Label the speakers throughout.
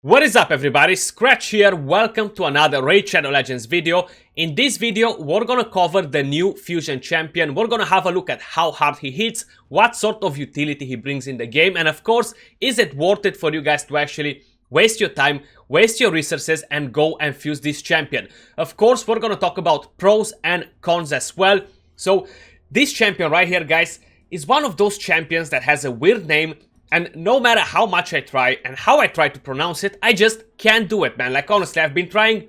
Speaker 1: What is up everybody, Skratch here, welcome to another Raid Shadow Legends video. In this video, we're gonna cover the new Fusion Champion. We're gonna have a look at how hard he hits, what sort of utility he brings in the game, and of course, is it worth it for you guys to actually waste your time, waste your resources, and go and fuse this champion. Of course, we're gonna talk about pros and cons as well. So, this champion right here, guys, is one of those champions that has a weird name. And no matter how much I try and how I try to pronounce it, I just can't do it, man. Like, honestly, I've been trying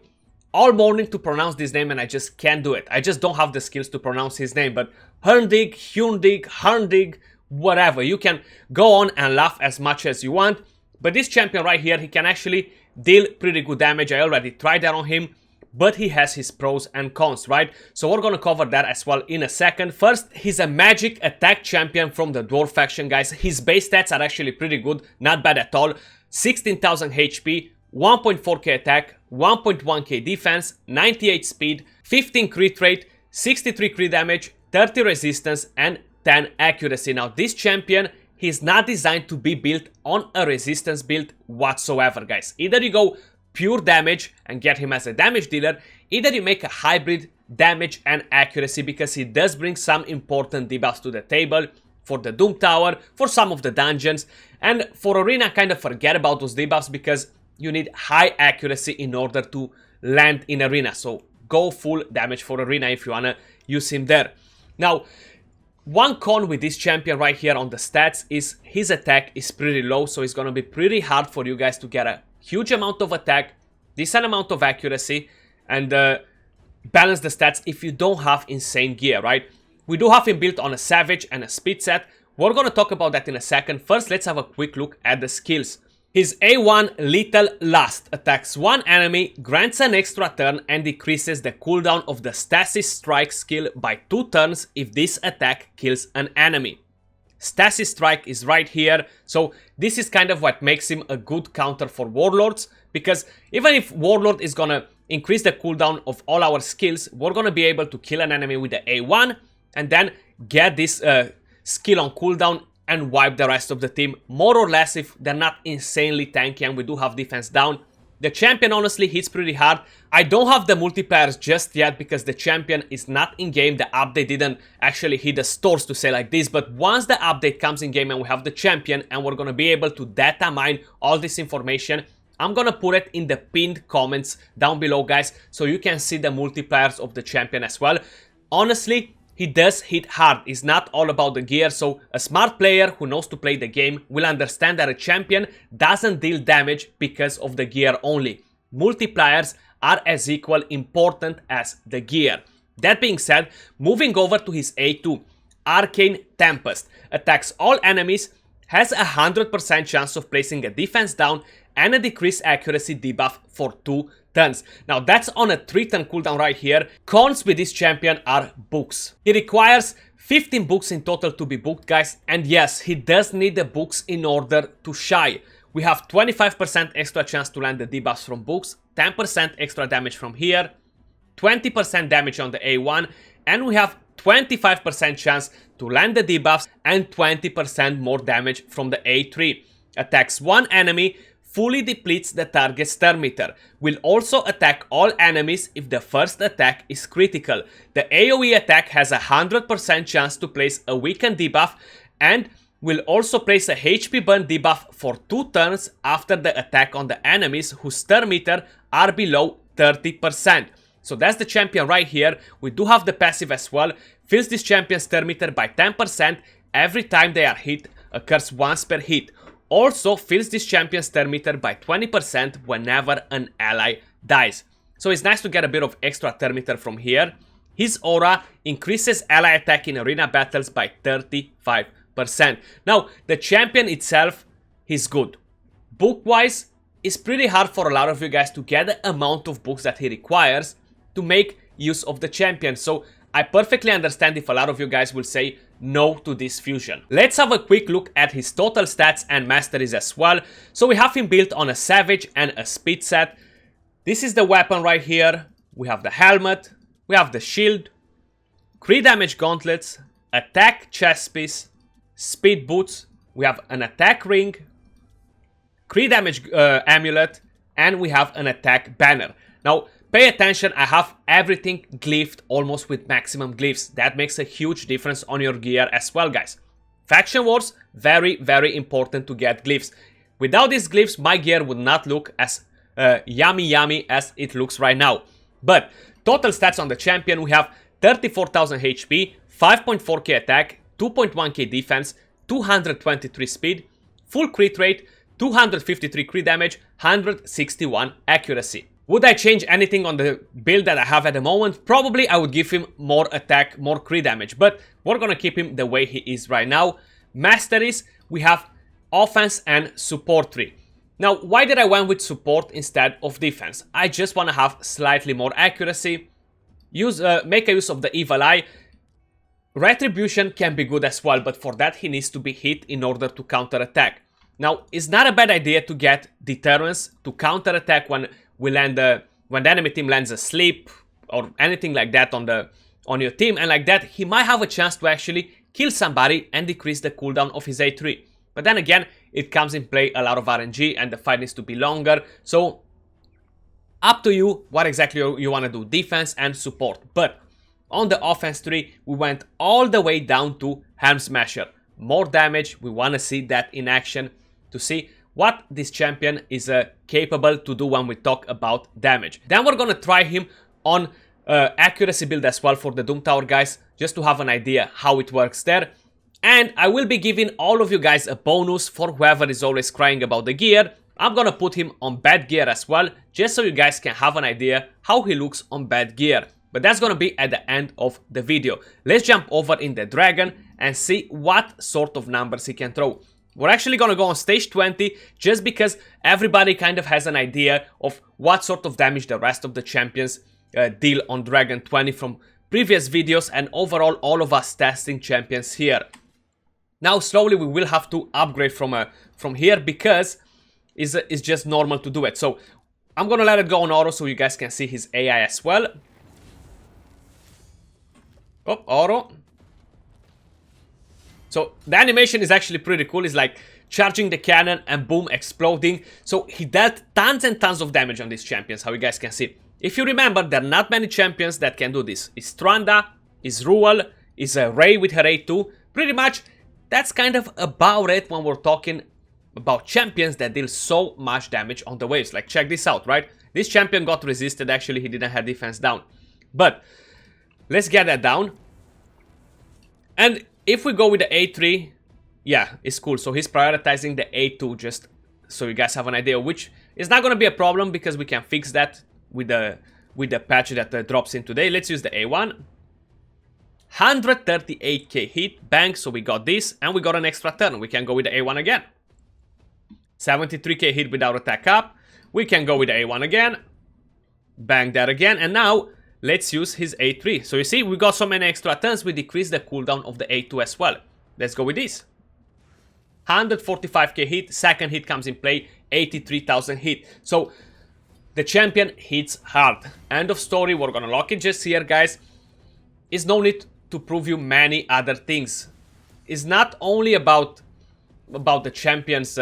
Speaker 1: all morning to pronounce this name and I just can't do it. I just don't have the skills to pronounce his name. But Hurndig, whatever. You can go on and laugh as much as you want. But this champion right here, he can actually deal pretty good damage. I already tried that on him. But he has his pros and cons, right? So we're gonna cover that as well in a second. First, he's a magic attack champion from the Dwarf faction, guys. His base stats are actually pretty good, not bad at all. 16,000 HP, 1.4k attack, 1.1k defense, 98 speed, 15 crit rate, 63 crit damage, 30 resistance, and 10 accuracy. Now, this champion, he's not designed to be built on a resistance build whatsoever, guys. Either you go pure damage and get him as a damage dealer, either you make a hybrid damage and accuracy, because he does bring some important debuffs to the table for the Doom Tower, for some of the dungeons, and for Arena kind of forget about those debuffs because you need high accuracy in order to land in Arena. So go full damage for Arena if you wanna use him there. Now, one con with this champion right here on the stats is his attack is pretty low, so it's gonna be pretty hard for you guys to get a huge amount of attack, decent amount of accuracy, and balance the stats if you don't have insane gear, right? We do have him built on a Savage and a Speed set. We're gonna talk about that in a second. First, let's have a quick look at the skills. His A1 Lethal Lust attacks one enemy, grants an extra turn, and decreases the cooldown of the Stasis Strike skill by 2 turns if this attack kills an enemy. Stasis Strike is right here, so this is kind of what makes him a good counter for Warlords, because even if Warlord is gonna increase the cooldown of all our skills, we're gonna be able to kill an enemy with the A1 and then get this skill on cooldown and wipe the rest of the team, more or less, if they're not insanely tanky and we do have defense down. The champion honestly hits pretty hard. I don't have the multipliers just yet because the champion is not in game. The update didn't actually hit the stores, to say like this, but once the update comes in game and we have the champion and we're gonna be able to data mine all this information, I'm gonna put it in the pinned comments down below, guys, so you can see the multipliers of the champion as well. Honestly, he does hit hard. It's not all about the gear, so a smart player who knows to play the game will understand that a champion doesn't deal damage because of the gear only. Multipliers are as equal important as the gear. That being said, moving over to his A2, Arcane Tempest, attacks all enemies, has a 100% chance of placing a defense down and a decreased accuracy debuff for 2 turns. Now that's on a 3-turn cooldown right here. Cons with this champion are books. He requires 15 books in total to be booked, guys, and yes, he does need the books in order to shy. We have 25% extra chance to land the debuffs from books, 10% extra damage from here, 20% damage on the A1, and we have 25% chance to land the debuffs and 20% more damage from the A3. Attacks one enemy, fully depletes the target's turn meter. Will also attack all enemies if the first attack is critical. The AoE attack has a 100% chance to place a weakened debuff and will also place a HP burn debuff for 2 turns after the attack on the enemies whose turn meter are below 30%. So that's the champion right here. We do have the passive as well. Fills this champion's turn meter by 10% every time they are hit, occurs once per hit. Also fills this champion's turn meter by 20% whenever an ally dies. So it's nice to get a bit of extra turn meter from here. His aura increases ally attack in arena battles by 35%. Now, the champion itself is good. Book-wise, it's pretty hard for a lot of you guys to get the amount of books that he requires to make use of the champion. So I perfectly understand if a lot of you guys will say no to this fusion. Let's have a quick look at his total stats and masteries as well. So we have him built on a Savage and a Speed set. This is the weapon right here. We have the helmet, we have the shield, crit damage gauntlets, attack chest piece, speed boots, we have an attack ring, crit damage amulet, and we have an attack banner. Now, pay attention, I have everything glyphed almost with maximum glyphs. That makes a huge difference on your gear as well, guys. Faction Wars, very, very important to get glyphs. Without these glyphs, my gear would not look as yummy as it looks right now. But total stats on the champion, we have 34,000 HP, 5.4k attack, 2.1k defense, 223 speed, full crit rate, 253 crit damage, 161 accuracy. Would I change anything on the build that I have at the moment? Probably I would give him more attack, more crit damage, but we're gonna keep him the way he is right now. Masteries, we have offense and support tree. Now, why did I went with support instead of defense? I just wanna have slightly more accuracy. Make a use of the evil eye. Retribution can be good as well, but for that he needs to be hit in order to counter attack. Now, it's not a bad idea to get deterrence to counter attack when the enemy team lands asleep or anything like that on your team, and like that he might have a chance to actually kill somebody and decrease the cooldown of his A3. But then again, it comes in play a lot of RNG and the fight needs to be longer, so up to you what exactly you want to do, defense and support. But on the offense tree, we went all the way down to Helm Smasher. More damage, we want to see that in action to see what this champion is capable to do when we talk about damage. Then we're gonna try him on accuracy build as well for the Doom Tower, guys, just to have an idea how it works there. And I will be giving all of you guys a bonus for whoever is always crying about the gear. I'm gonna put him on bad gear as well, just so you guys can have an idea how he looks on bad gear. But that's gonna be at the end of the video. Let's jump over in the dragon and see what sort of numbers he can throw. We're actually gonna go on stage 20 just because everybody kind of has an idea of what sort of damage the rest of the champions deal on Dragon 20 from previous videos, and overall all of us testing champions here. Now slowly we will have to upgrade from here because it's just normal to do it. So I'm gonna let it go on auto so you guys can see his AI as well. Oh, auto. So the animation is actually pretty cool. It's like charging the cannon and boom, exploding. So he dealt tons and tons of damage on these champions, how you guys can see. If you remember, there are not many champions that can do this. Is Tranda, is Ruel, is Ray with her A2. Pretty much, that's kind of about it when we're talking about champions that deal so much damage on the waves. Like, check this out, right? This champion got resisted. Actually, he didn't have defense down. But let's get that down. And if we go with the A3, yeah, it's cool. So he's prioritizing the A2 just so you guys have an idea, which is not going to be a problem because we can fix that with the patch that drops in today. Let's use the A1. 138k hit, bang, so we got this, and we got an extra turn. We can go with the A1 again. 73k hit without attack up. We can go with the A1 again. Bang that again, and now let's use his A3. So you see, we got so many extra turns, we decrease the cooldown of the A2 as well. Let's go with this. 145k hit, second hit comes in play, 83,000 hit. So the champion hits hard. End of story, we're gonna lock it just here, guys. It's no need to prove you many other things. It's not only about the champion's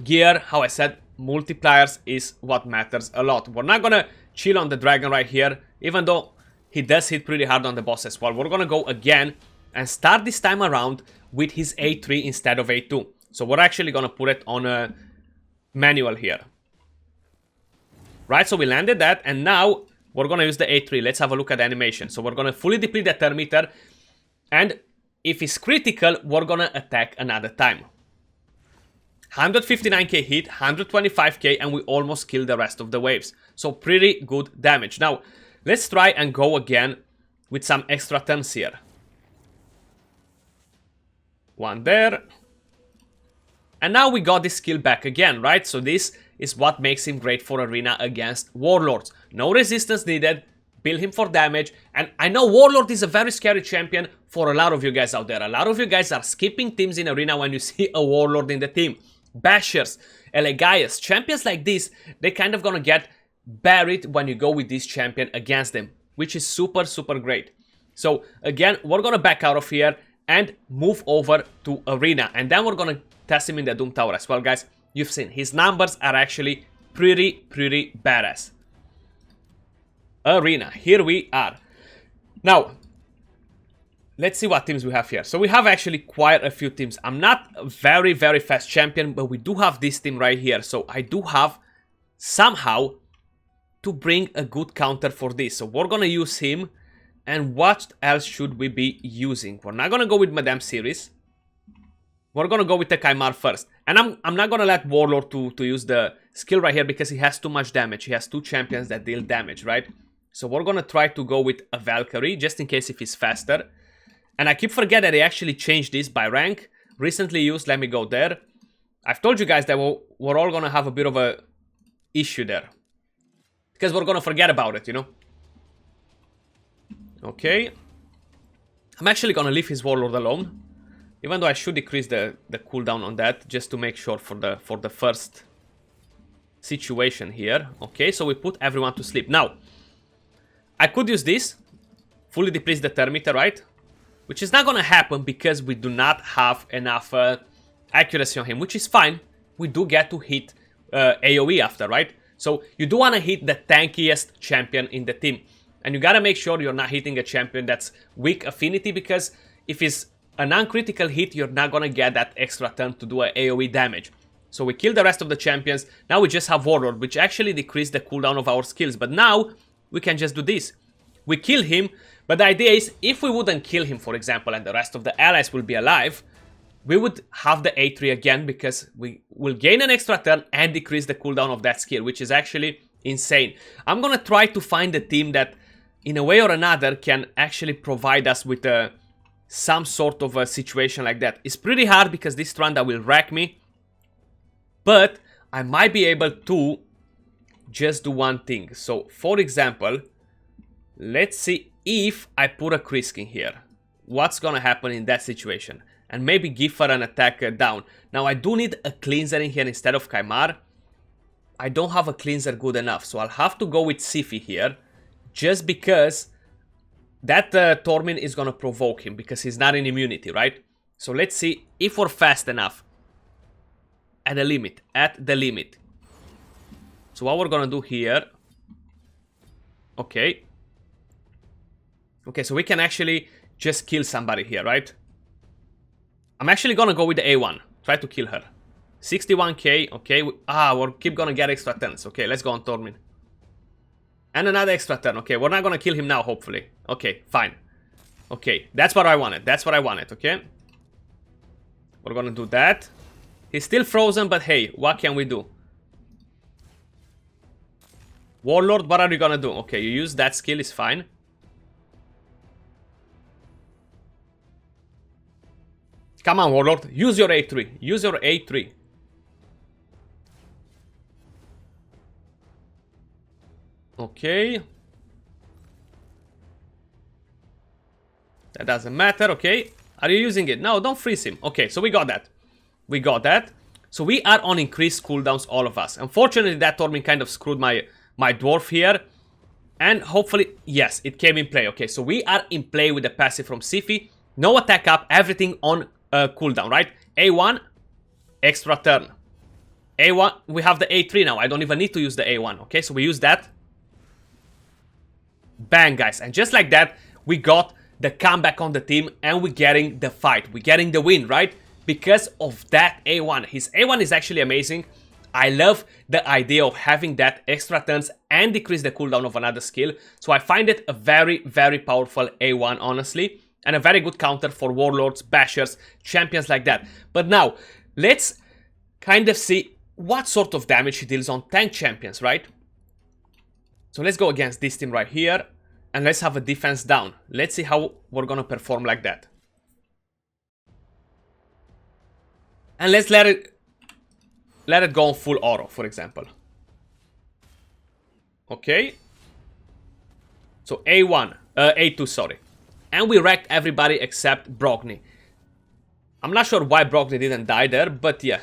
Speaker 1: gear. How I said, multipliers is what matters a lot. We're not gonna chill on the dragon right here, even though he does hit pretty hard on the boss as well. We're gonna go again and start this time around with his A3 instead of A2. So we're actually gonna put it on a manual here. Right, so we landed that, and now we're gonna use the A3. Let's have a look at the animation. So we're gonna fully deplete the turn meter, and if it's critical, we're gonna attack another time. 159k hit, 125k, and we almost killed the rest of the waves. So pretty good damage. Now, let's try and go again with some extra turns here. One there. And now we got this skill back again, right? So this is what makes him great for arena against Warlords. No resistance needed, build him for damage. And I know Warlord is a very scary champion for a lot of you guys out there. A lot of you guys are skipping teams in arena when you see a Warlord in the team. Bashers, Elegaias, champions like this, they kind of gonna get buried when you go with this champion against them, which is super, super great. So again, we're gonna back out of here and move over to arena, and then we're gonna test him in the Doom Tower as well, guys. You've seen his numbers are actually pretty badass. Arena, here we are. Now, let's see what teams we have here. So we have actually quite a few teams. I'm not a very fast champion, but we do have this team right here. So I do have somehow to bring a good counter for this. So we're gonna use him. And what else should we be using? We're not gonna go with Madame Series. We're gonna go with the Kymar first. And I'm not gonna let Warlord to use the skill right here because he has too much damage. He has two champions that deal damage, right? So we're gonna try to go with a Valkyrie just in case if he's faster. And I keep forgetting that they actually changed this by rank. Recently used, let me go there. I've told you guys that we're all gonna have a bit of a issue there. Because we're gonna forget about it, you know? Okay. I'm actually gonna leave his Warlord alone. Even though I should decrease the cooldown on that, just to make sure for the first situation here. Okay, so we put everyone to sleep. Now, I could use this. Fully deplete the Thermite, right? Which is not gonna happen because we do not have enough accuracy on him, which is fine. We do get to hit AoE after, right? So you do wanna hit the tankiest champion in the team. And you gotta make sure you're not hitting a champion that's weak affinity, because if it's a non-critical hit, you're not gonna get that extra turn to do a AoE damage. So we kill the rest of the champions. Now we just have Warlord, which actually decreased the cooldown of our skills. But now we can just do this. We kill him, but the idea is if we wouldn't kill him, for example, and the rest of the allies will be alive, we would have the A3 again because we will gain an extra turn and decrease the cooldown of that skill, which is actually insane. I'm gonna try to find a team that, in a way or another, can actually provide us with some sort of a situation like that. It's pretty hard because this Tranda will wreck me, but I might be able to just do one thing. So, for example, let's see if I put a Krisk in here. What's gonna happen in that situation? And maybe give her an attack down. Now, I do need a cleanser in here instead of Kymar. I don't have a cleanser good enough, so I'll have to go with Siphi here. Just because that Tormin is gonna provoke him because he's not in immunity, right? So let's see if we're fast enough. At the limit. So what we're gonna do here. Okay. Okay, so we can actually just kill somebody here, right? I'm actually gonna go with the A1. Try to kill her. 61k, okay. We're keep gonna get extra turns. Okay, let's go on Tormin. And another extra turn. Okay, we're not gonna kill him now, hopefully. Okay, fine. Okay, that's what I wanted. That's what I wanted, okay? We're gonna do that. He's still frozen, but hey, what can we do? Warlord, what are you gonna do? Okay, you use that skill, is fine. Come on, Warlord. Use your A3. Use your A3. Okay. That doesn't matter, okay. Are you using it? No, don't freeze him. Okay, so we got that. We got that. So we are on increased cooldowns, all of us. Unfortunately, that Tormin kind of screwed my dwarf here. And hopefully, yes, it came in play. Okay, so we are in play with the passive from Siphi. No attack up, everything on cooldown, right? A1, extra turn. A1, we have the A3 now. I don't even need to use the A1, okay? So we use that. Bang, guys. And just like that, we got the comeback on the team and we're getting the fight. We're getting the win, right? Because of that A1. His A1 is actually amazing. I love the idea of having that extra turns and decrease the cooldown of another skill. So I find it a very powerful A1, honestly. And a very good counter for Warlords, Bashers, champions like that. But now, let's kind of see what sort of damage he deals on tank champions, right? So let's go against this team right here. And let's have a defense down. Let's see how we're gonna perform like that. And let's let it go on full auto, for example. Okay. So A2, sorry. And we wrecked everybody except Brogni. I'm not sure why Brogni didn't die there, but yeah.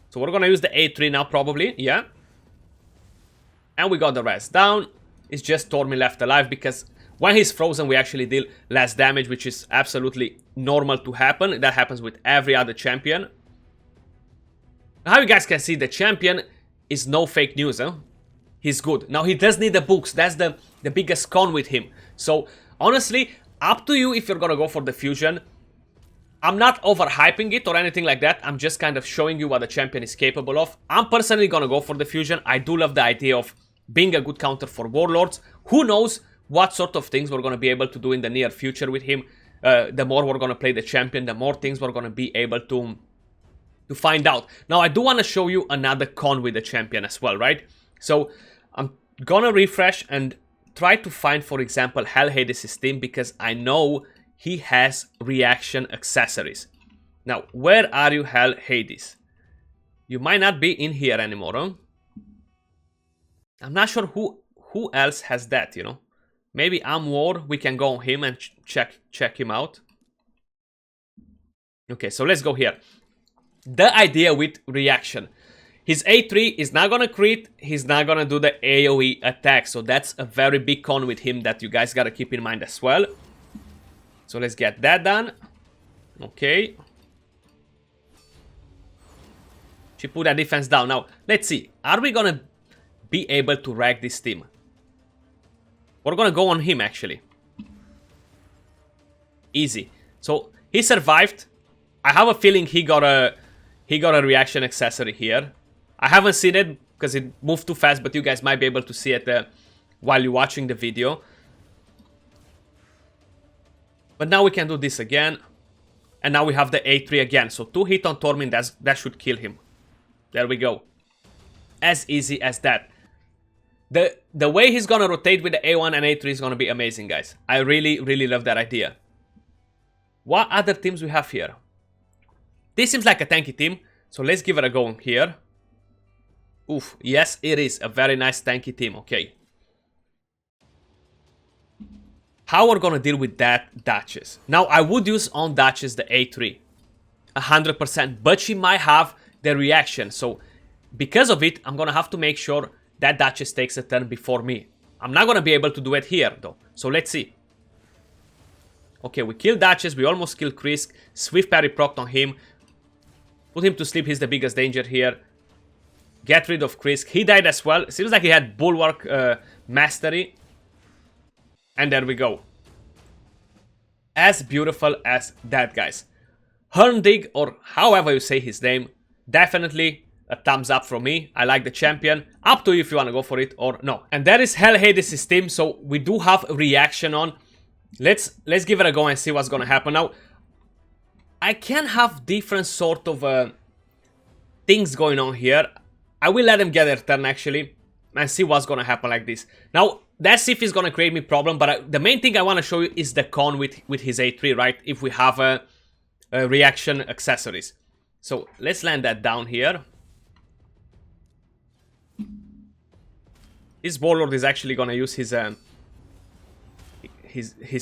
Speaker 1: So we're gonna use the A3 now, probably, yeah. And we got the rest down. It's just Tormin left alive because when he's frozen, we actually deal less damage, which is absolutely normal to happen. That happens with every other champion. Now you guys can see, the champion is no fake news, huh? He's good. Now, he does need the books. That's the biggest con with him. So, honestly, up to you if you're gonna go for the fusion. I'm not overhyping it or anything like that. I'm just kind of showing you what the champion is capable of. I'm personally gonna go for the fusion. I do love the idea of being a good counter for Warlords. Who knows what sort of things we're gonna be able to do in the near future with him. The more we're gonna play the champion, the more things we're gonna be able to find out. Now, I do want to show you another con with the champion as well, right? So, I'm gonna refresh and try to find, for example, Hell Hades' team, because I know he has reaction accessories. Now, where are you, Hell Hades? You might not be in here anymore, huh? I'm not sure who else has that, you know? Maybe Amwar, we can go on him and check him out. Okay, so let's go here. The idea with reaction. His A3 is not gonna crit, he's not gonna do the AoE attack. So that's a very big con with him that you guys gotta keep in mind as well. So let's get that done. Okay. She put that defense down. Now, let's see. Are we gonna be able to wreck this team? We're gonna go on him, actually. Easy. So, he survived. I have a feeling he got a reaction accessory here. I haven't seen it because it moved too fast, but you guys might be able to see it while you're watching the video. But now we can do this again. And now we have the A3 again. So 2 hit on Tormin, that should kill him. There we go. As easy as that. The way he's gonna rotate with the A1 and A3 is gonna be amazing, guys. I really, really love that idea. What other teams we have here? This seems like a tanky team. So let's give it a go here. Oof, yes, it is a very nice tanky team. Okay. How we're gonna deal with that Duchess? Now, I would use on Duchess the A3. 100%. But she might have the reaction. So, because of it, I'm gonna have to make sure that Duchess takes a turn before me. I'm not gonna be able to do it here, though. So, let's see. Okay, we killed Duchess. We almost killed Krisk. Swift parry procced on him. Put him to sleep. He's the biggest danger here. Get rid of Krisk. He died as well. Seems like he had Bulwark Mastery. And there we go. As beautiful as that, guys. Hurndig, or however you say his name, definitely a thumbs up from me. I like the champion. Up to you if you want to go for it or no. And that is Hell Hades' team, so we do have a reaction on. Let's give it a go and see what's gonna happen. Now, I can have different sort of things going on here. I will let them get their turn, actually, and see what's gonna happen like this. Now, that Sif is gonna create me problem, but the main thing I want to show you is the con with his A3, right? If we have a reaction accessories. So let's land that down here. This Warlord is actually gonna use his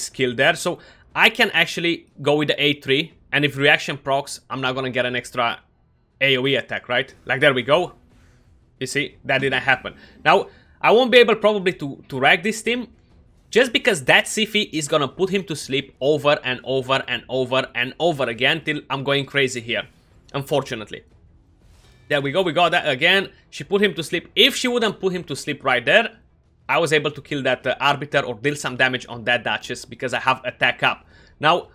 Speaker 1: skill there. So I can actually go with the A3, and if reaction procs, I'm not gonna get an extra AoE attack, right? Like, there we go. You see, that didn't happen. Now, I won't be able probably to wreck this team, just because that Sifi is gonna put him to sleep over and over and over and over again till I'm going crazy here, unfortunately. There we go, we got that again. She put him to sleep. If she wouldn't put him to sleep right there, I was able to kill that Arbiter or deal some damage on that Duchess because I have attack up. Now,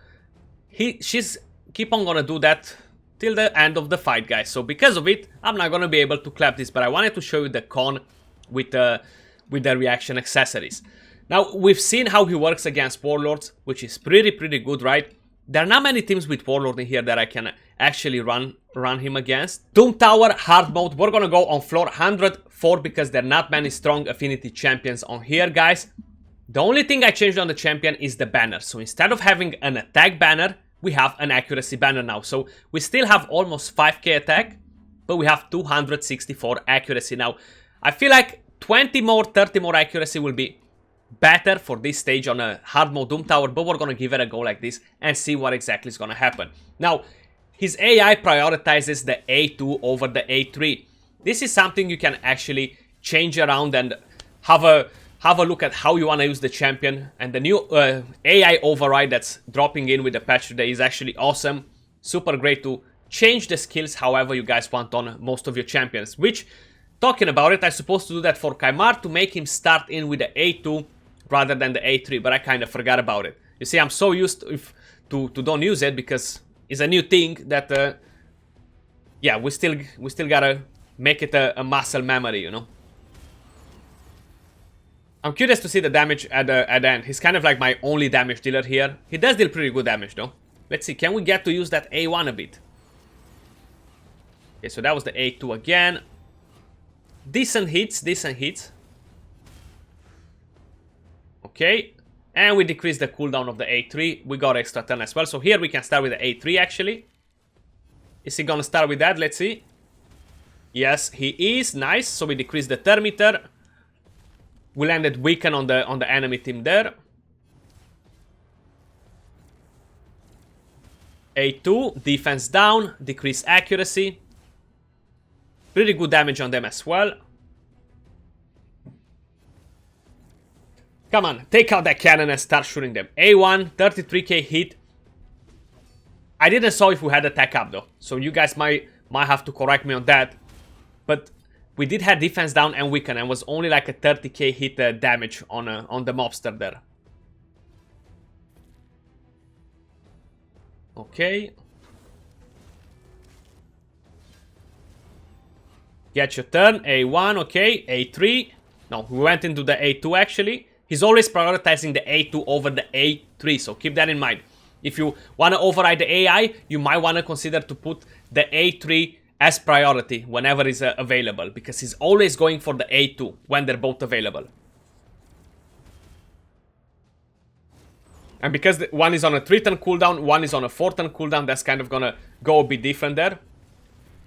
Speaker 1: she's keep on gonna do that till the end of the fight, guys. So because of it, I'm not gonna be able to clap this, but I wanted to show you the con with the reaction accessories. Now, we've seen how he works against Warlords, which is pretty good, right? There are not many teams with Warlord in here that I can actually run him against. Doom Tower, hard mode. We're gonna go on floor 104 because there are not many strong affinity champions on here, guys. The only thing I changed on the champion is the banner. So instead of having an attack banner, we have an accuracy banner now. So we still have almost 5k attack, but we have 264 accuracy now. I feel like 20 more, 30 more accuracy will be better for this stage on a hard mode Doom Tower, but we're gonna give it a go like this and see what exactly is gonna happen. Now, his AI prioritizes the A2 over the A3. This is something you can actually change around and have a look at how you want to use the champion. And the new AI override that's dropping in with the patch today is actually awesome. Super great to change the skills however you guys want on most of your champions, which talking about it, I'm supposed to do that for Kaimar to make him start in with the A2 rather than the A3, but I kind of forgot about it. You see, I'm so used to don't use it because it's a new thing that, yeah, we still gotta make it a muscle memory, you know. I'm curious to see the damage at the end. He's kind of like my only damage dealer here. He does deal pretty good damage though. Let's see, can we get to use that A1 a bit? Okay, so that was the A2 again. Decent hits, decent hits. Okay, and we decrease the cooldown of the A3. We got extra turn as well. So here we can start with the A3 actually. Is he gonna start with that? Let's see. Yes, he is. Nice. So we decrease the turn meter. We landed weaken on the enemy team there. A2, defense down, decrease accuracy. Pretty good damage on them as well. Come on, take out that cannon and start shooting them. A1, 33k hit. I didn't saw if we had attack up though, so you guys might have to correct me on that. But we did have defense down and weaken, and was only like a 30k hit damage on the mobster there. Okay. Get your turn. A1, okay. A3. No, we went into the A2 actually. He's always prioritizing the A2 over the A3, so keep that in mind. If you want to override the AI, you might want to consider to put the A3 as priority whenever it's available, because he's always going for the A2 when they're both available. And because one is on a 3-turn cooldown, one is on a 4-turn cooldown, that's kind of gonna go a bit different there.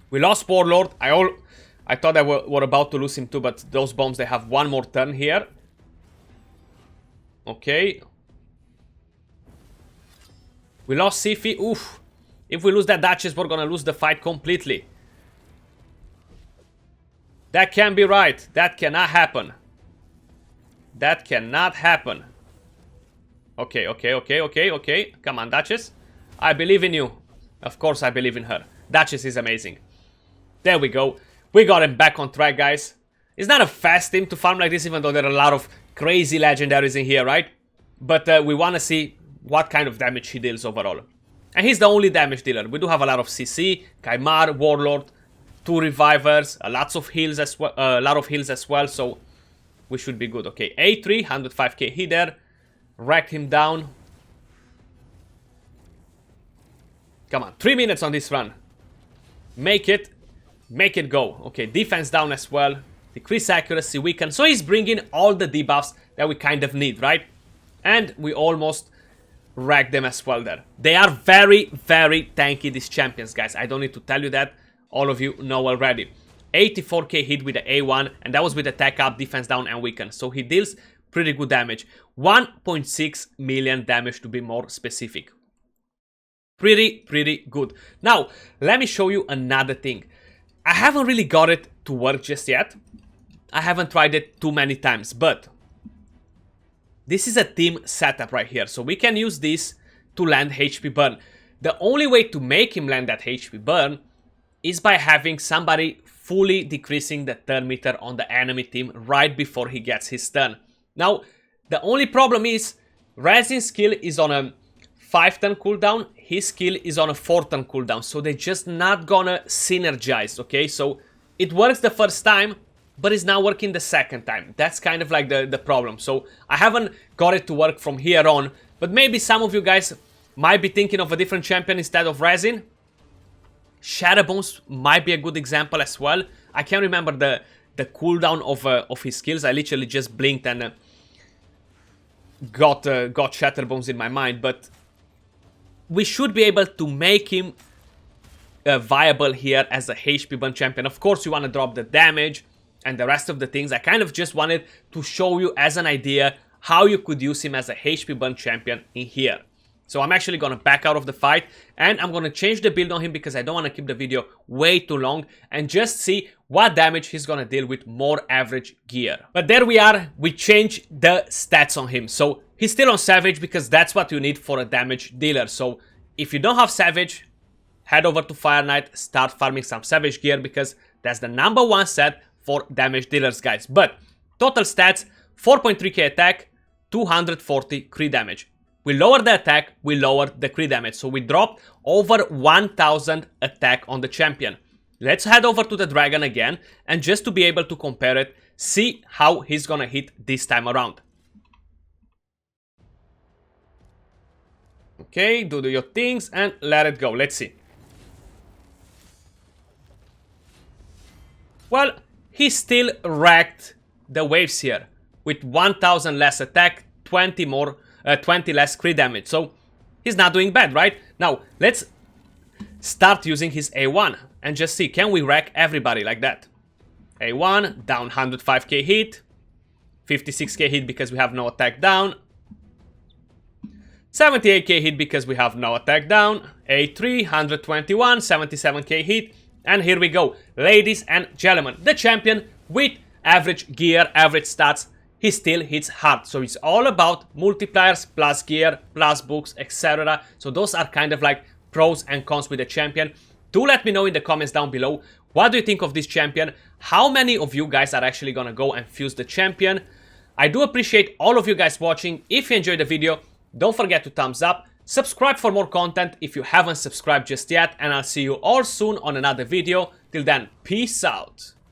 Speaker 1: We lost Warlord. I thought I were about to lose him too, but those bombs, they have one more turn here. Okay. We lost Sifi. Oof. If we lose that Duchess, we're gonna lose the fight completely. That can't be right. That cannot happen. That cannot happen. Okay, okay, okay, okay, okay. Come on, Duchess. I believe in you. Of course I believe in her. Duchess is amazing. There we go. We got him back on track, guys. It's not a fast team to farm like this, even though there are a lot of crazy legendaries in here, right? But we want to see what kind of damage he deals overall. And he's the only damage dealer. We do have a lot of CC, Kaimar, Warlord, 2 revivers, lots of heals as well, a lot of heals as well, so we should be good. Okay, A3, 105k hit there. Wrecked him down. Come on, 3 minutes on this run. Make it go. Okay, defense down as well. Decrease accuracy, weaken. So he's bringing all the debuffs that we kind of need, right? And we almost wrecked them as well there. They are very, very tanky, these champions, guys. I don't need to tell you that. All of you know already. 84k hit with the A1, and that was with attack up, defense down, and weaken. So he deals pretty good damage. 1.6 million damage to be more specific. Pretty good. Now, let me show you another thing. I haven't really got it to work just yet. I haven't tried it too many times, but this is a team setup right here. So we can use this to land HP burn. The only way to make him land that HP burn is by having somebody fully decreasing the turn meter on the enemy team right before he gets his turn. Now, the only problem is Rezin's skill is on a 5-turn cooldown, his skill is on a 4-turn cooldown, so they're just not gonna synergize, okay? So it works the first time, but it's not working the second time. That's kind of like the problem. So I haven't got it to work from here on, but maybe some of you guys might be thinking of a different champion instead of Rezin. Shadowbones might be a good example as well. I can't remember the cooldown of his skills. I literally just blinked and got Shatterbones in my mind, but we should be able to make him viable here as a HP burn champion. Of course, you want to drop the damage and the rest of the things. I kind of just wanted to show you as an idea how you could use him as a HP burn champion in here. So I'm actually going to back out of the fight and I'm going to change the build on him because I don't want to keep the video way too long and just see what damage he's going to deal with more average gear. But there we are. We changed the stats on him. So he's still on Savage because that's what you need for a damage dealer. So if you don't have Savage, head over to Fire Knight, start farming some Savage gear because that's the #1 set for damage dealers, guys. But total stats, 4.3k attack, 240 crit damage. We lowered the attack, we lowered the crit damage. So we dropped over 1000 attack on the champion. Let's head over to the dragon again, and just to be able to compare it, see how he's gonna hit this time around. Okay, do your things and let it go. Let's see. Well, he still wrecked the waves here with 1000 less attack, 20 less crit damage. So he's not doing bad, right? Now let's start using his A1 and just see, can we wreck everybody like that? A1 down 105k hit, 56k hit because we have no attack down, 78k hit because we have no attack down, A3 121, 77k hit. And here we go, ladies and gentlemen, the champion with average gear, average stats, he still hits hard. So it's all about multipliers, plus gear, plus books, etc. So those are kind of like pros and cons with the champion. Do let me know in the comments down below, what do you think of this champion? How many of you guys are actually gonna go and fuse the champion? I do appreciate all of you guys watching. If you enjoyed the video, don't forget to thumbs up. Subscribe for more content if you haven't subscribed just yet, and I'll see you all soon on another video. Till then, peace out.